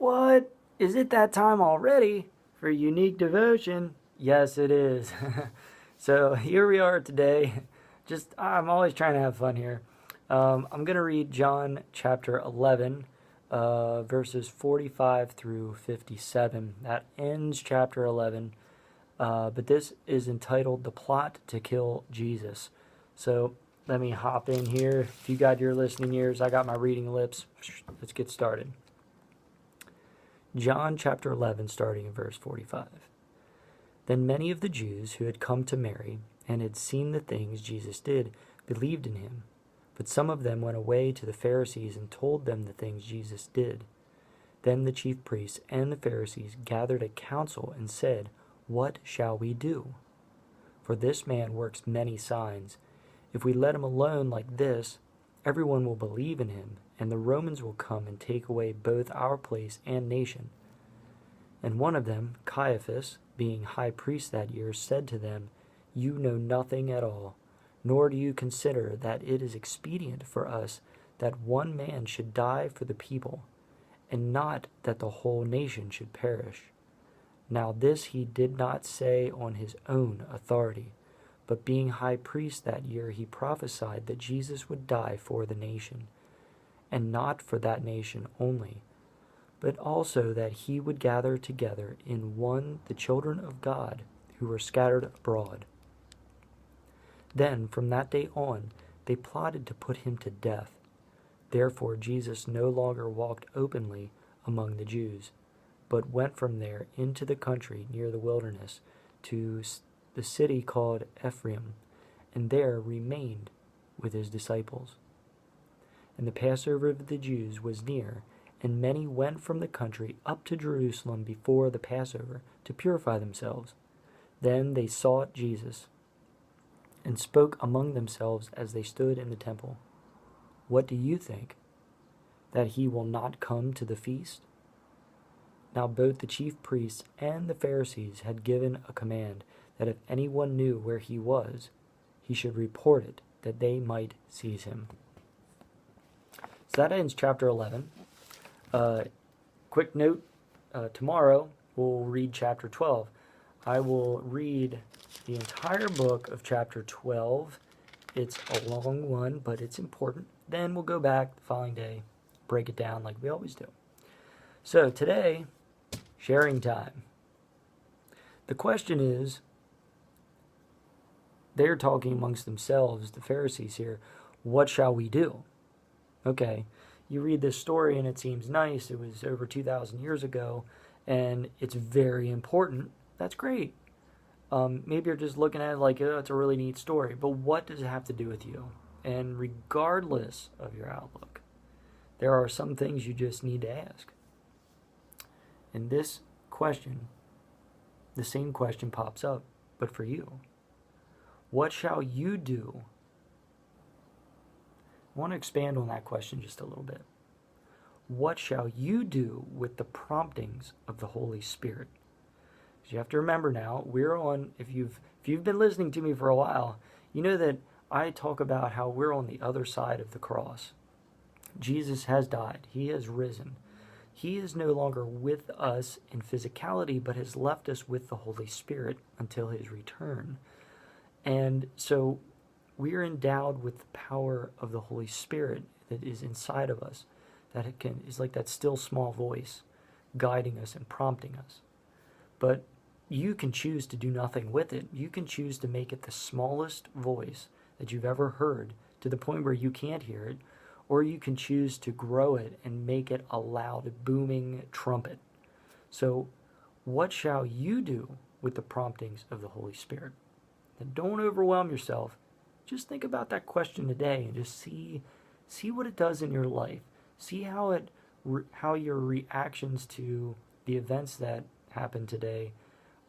What? Is it that time already for unique devotion? Yes, it is. So here we are today. I'm always trying to have fun here. I'm going to read John chapter 11, verses 45 through 57. That ends chapter 11. But this is entitled The Plot to Kill Jesus. So let me hop in here. If you got your listening ears, I got my reading lips. Let's get started. John chapter 11, starting in verse 45. Then many of the Jews who had come to Mary and had seen the things Jesus did believed in him. But some of them went away to the Pharisees and told them the things Jesus did. Then the chief priests and the Pharisees gathered a council and said, "What shall we do? For this man works many signs. If we let him alone like this, everyone will believe in him, and the Romans will come and take away both our place and nation." And one of them, Caiaphas, being high priest that year, said to them, "You know nothing at all, nor do you consider that it is expedient for us that one man should die for the people, and not that the whole nation should perish. Now this he did not say on his own authority, but being high priest that year, he prophesied that Jesus would die for the nation, and not for that nation only, but also that he would gather together in one the children of God who were scattered abroad." Then from that day on they plotted to put him to death. Therefore Jesus no longer walked openly among the Jews, but went from there into the country near the wilderness to the city called Ephraim, and there remained with his disciples. And the Passover of the Jews was near, and many went from the country up to Jerusalem before the Passover to purify themselves. Then they sought Jesus, and spoke among themselves as they stood in the temple, "What do you think? That he will not come to the feast?" Now both the chief priests and the Pharisees had given a command that if anyone knew where he was, he should report it, that they might seize him. So that ends chapter 11. Quick note, tomorrow we'll read chapter 12. I will read the entire book of chapter 12. It's a long one, but it's important. Then we'll go back the following day, break it down like we always do. So today, sharing time. The question is, they're talking amongst themselves, the Pharisees here, what shall we do? Okay, you read this story and it seems nice. It was over 2,000 years ago, and it's very important. That's great. Maybe you're just looking at it like, oh, it's a really neat story, but what does it have to do with you? And regardless of your outlook, there are some things you just need to ask. In this question, the same question pops up, but for you. What shall you do? I want to expand on that question just a little bit. What shall you do with the promptings of the Holy Spirit? Because you have to remember now, we're on, if you've been listening to me for a while, you know that I talk about how we're on the other side of the cross. Jesus has died. He has risen. He is no longer with us in physicality, but has left us with the Holy Spirit until his return. And so we are endowed with the power of the Holy Spirit that is inside of us, that is like that still small voice guiding us and prompting us. But you can choose to do nothing with it. You can choose to make it the smallest voice that you've ever heard to the point where you can't hear it, or you can choose to grow it and make it a loud, booming trumpet. So what shall you do with the promptings of the Holy Spirit? And don't overwhelm yourself. Just think about that question today and just see what it does in your life. See how your reactions to the events that happened today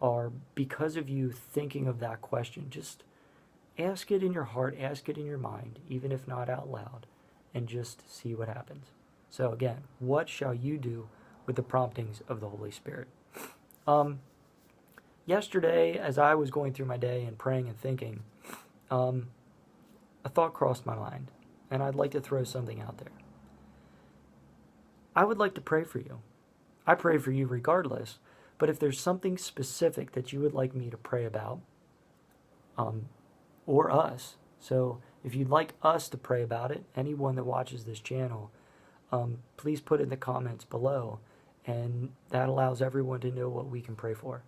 are because of you thinking of that question. Just ask it in your heart, ask it in your mind, even if not out loud, and just see what happens. So again, what shall you do with the promptings of the Holy Spirit? Yesterday, as I was going through my day and praying and thinking, a thought crossed my mind, and I'd like to throw something out there. I would like to pray for you. I pray for you regardless. But if there's something specific that you would like me to pray about, or us, so if you'd like us to pray about it, anyone that watches this channel, please put it in the comments below, and that allows everyone to know what we can pray for.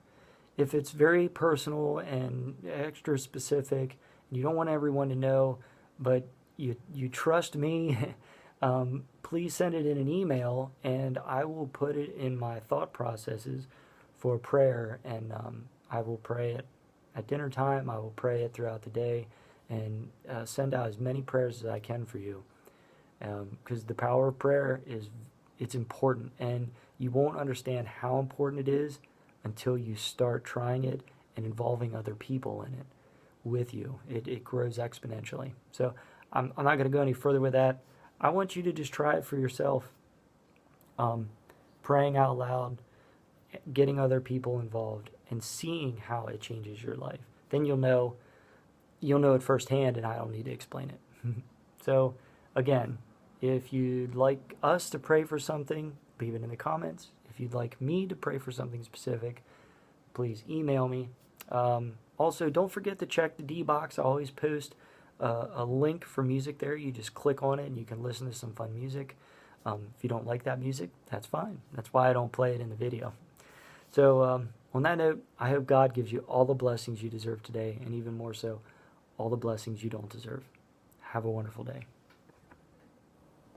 If it's very personal and extra specific, you don't want everyone to know, but you trust me, please send it in an email, and I will put it in my thought processes for prayer, and I will pray it at dinner time. I will pray it throughout the day, and send out as many prayers as I can for you, because the power of prayer it's important, and you won't understand how important it is until you start trying it and involving other people in it with you. It grows exponentially. So I'm not going to go any further with that. I want you to just try it for yourself. Praying out loud, getting other people involved, and seeing how it changes your life. Then you'll know it firsthand, and I don't need to explain it. So again, if you'd like us to pray for something, leave it in the comments. If you'd like me to pray for something specific, please email me. Also, don't forget to check the D box. I always post a link for music there. You just click on it and you can listen to some fun music. If you don't like that music, that's fine. That's why I don't play it in the video. So on that note, I hope God gives you all the blessings you deserve today, and even more so, all the blessings you don't deserve. Have a wonderful day.